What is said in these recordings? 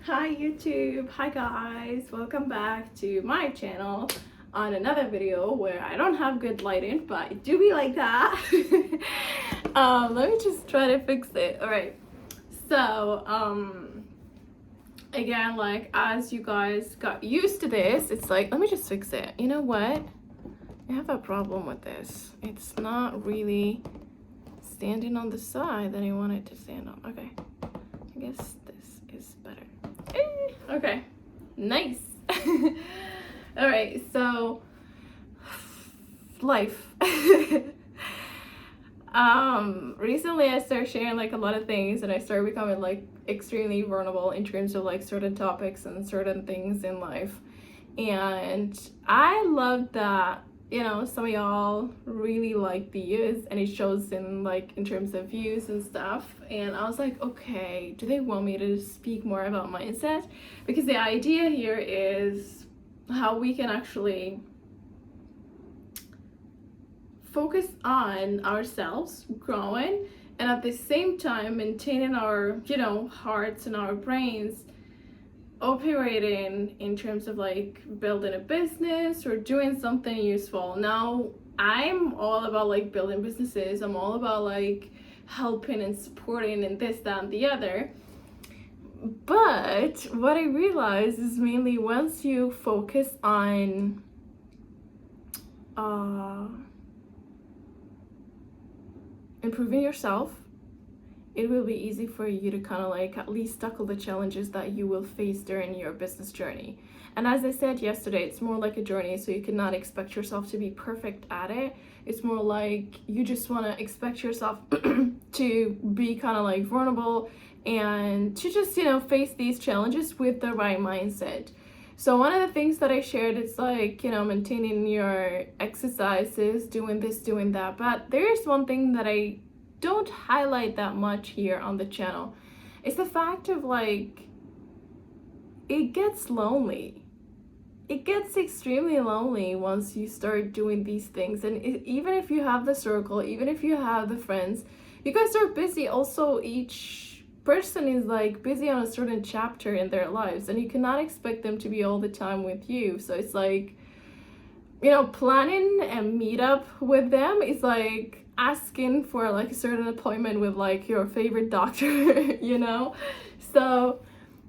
Hi YouTube, hi guys, welcome back to my channel on another video where I don't have good lighting, but it do be like that. Let me just try to fix it. Alright, so again, like as you guys got used to this, it's like, let me just fix it. You know what? I have a problem with this. It's not really standing on the side that I want it to stand on. Okay, I guess this is better. Okay, nice. All right, so life. Recently I started sharing like a lot of things, and I started becoming like extremely vulnerable in terms of like certain topics and certain things in life. And I love that, you know, some of y'all really like these, and it shows in like in terms of views and stuff. And I was like, okay, do they want me to speak more about mindset? Because the idea here is how we can actually focus on ourselves growing, and at the same time maintaining our, you know, hearts and our brains operating in terms of like building a business or doing something useful. Now, I'm all about like building businesses. I'm all about like helping and supporting and this, that, and the other. But what I realized is mainly once you focus on improving yourself, it will be easy for you to kind of like at least tackle the challenges that you will face during your business journey. And as I said yesterday, it's more like a journey, so you cannot expect yourself to be perfect at it. It's more like you just want to expect yourself to be kind of like vulnerable and to just, you know, face these challenges with the right mindset. So one of the things that I shared is like, you know, maintaining your exercises, doing this, doing that. But there is one thing that I don't highlight that much here on the channel. It's the fact of like, it gets lonely. It gets extremely lonely once you start doing these things. And even if you have the circle, even if you have the friends, you guys are busy. Also, each person is like busy on a certain chapter in their lives, and you cannot expect them to be all the time with you. So it's like, you know, planning a meetup with them is like asking for like a certain appointment with like your favorite doctor, you know? So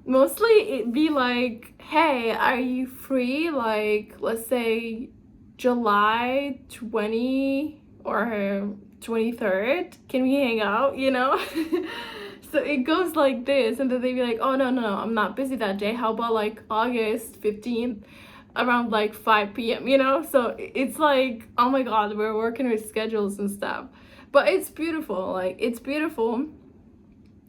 mostly it'd be like, hey, are you free? Like, let's say July 20 or 23rd, can we hang out, you know? So it goes like this, and then they'd be like, oh no, I'm not busy that day. How about like August 15th around like 5 p.m., you know? So it's like, oh my god, we're working with schedules and stuff. But it's beautiful, like it's beautiful.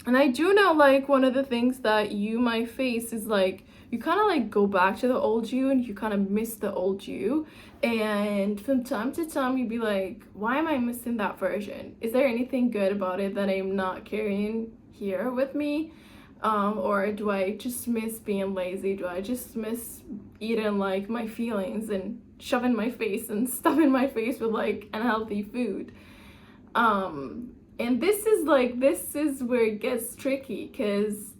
And I do know like one of the things that you might face is like you kind of like go back to the old you and you kind of miss the old you, and from time to time you'd be like, why am I missing that version? Is there anything good about it that I'm not carrying here with me? Or do I just miss being lazy? Do I just miss eating like my feelings and shoving my face and stuffing my face with like unhealthy food? And this is where it gets tricky, because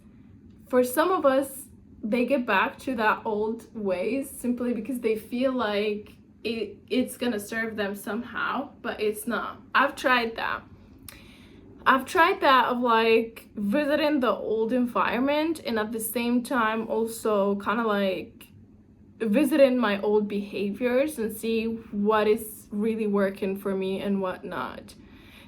for some of us, they get back to that old ways simply because they feel like it's gonna serve them somehow, but it's not. I've tried that of like visiting the old environment, and at the same time also kind of like visiting my old behaviors and see what is really working for me and what not.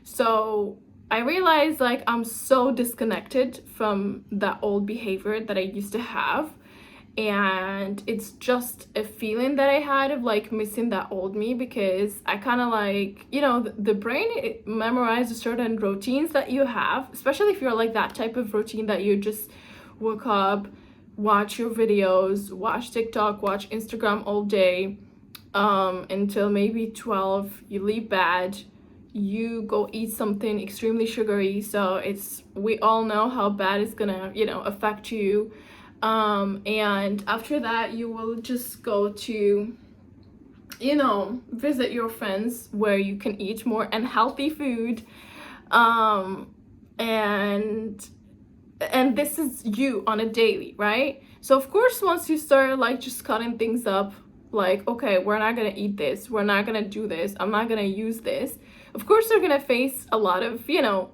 So I realized like I'm so disconnected from that old behavior that I used to have, and it's just a feeling that I had of like missing that old me, because I kind of like, you know, the brain, it memorizes certain routines that you have, especially if you're like that type of routine that you just woke up, watch your videos, watch TikTok, watch Instagram all day, until maybe 12, you leave bed, you go eat something extremely sugary, so it's, we all know how bad it's gonna, you know, affect you. And after that you will just go to, you know, visit your friends where you can eat more unhealthy food, and and this is you on a daily, right? So of course, once you start like just cutting things up, like, okay, we're not gonna eat this, we're not gonna do this, I'm not gonna use this, of course you're gonna face a lot of, you know,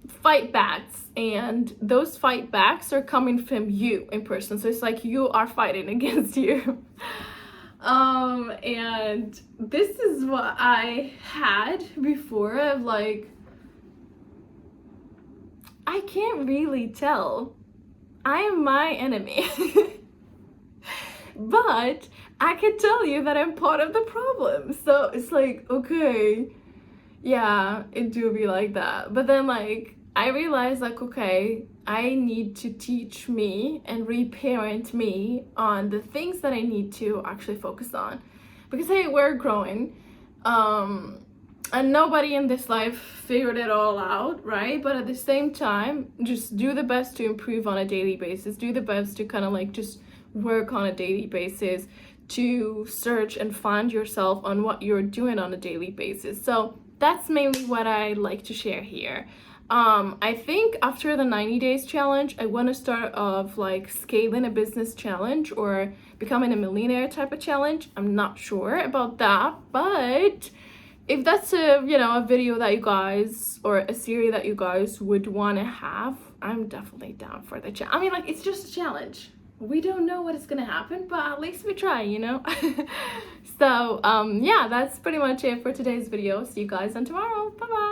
fight backs, and those fight backs are coming from you in person. So it's like you are fighting against you. And this is what I had before of like, I can't really tell. I am my enemy. But I can tell you that I'm part of the problem. So it's like, okay, yeah, it do be like that. But then like I realized like, okay, I need to teach me and reparent me on the things that I need to actually focus on. Because hey, we're growing. And nobody in this life figured it all out, right? But at the same time, just do the best to improve on a daily basis. Do the best to kind of like just work on a daily basis, to search and find yourself on what you're doing on a daily basis. So that's mainly what I like to share here. I think after the 90 days challenge, I want to start off like scaling a business challenge or becoming a millionaire type of challenge. I'm not sure about that, but if that's a, you know, a video that you guys, or a series that you guys would want to have, I'm definitely down for the challenge. I mean, like, it's just a challenge. We don't know what is gonna happen, but at least we try, you know. So yeah, that's pretty much it for today's video. See you guys on tomorrow. Bye bye.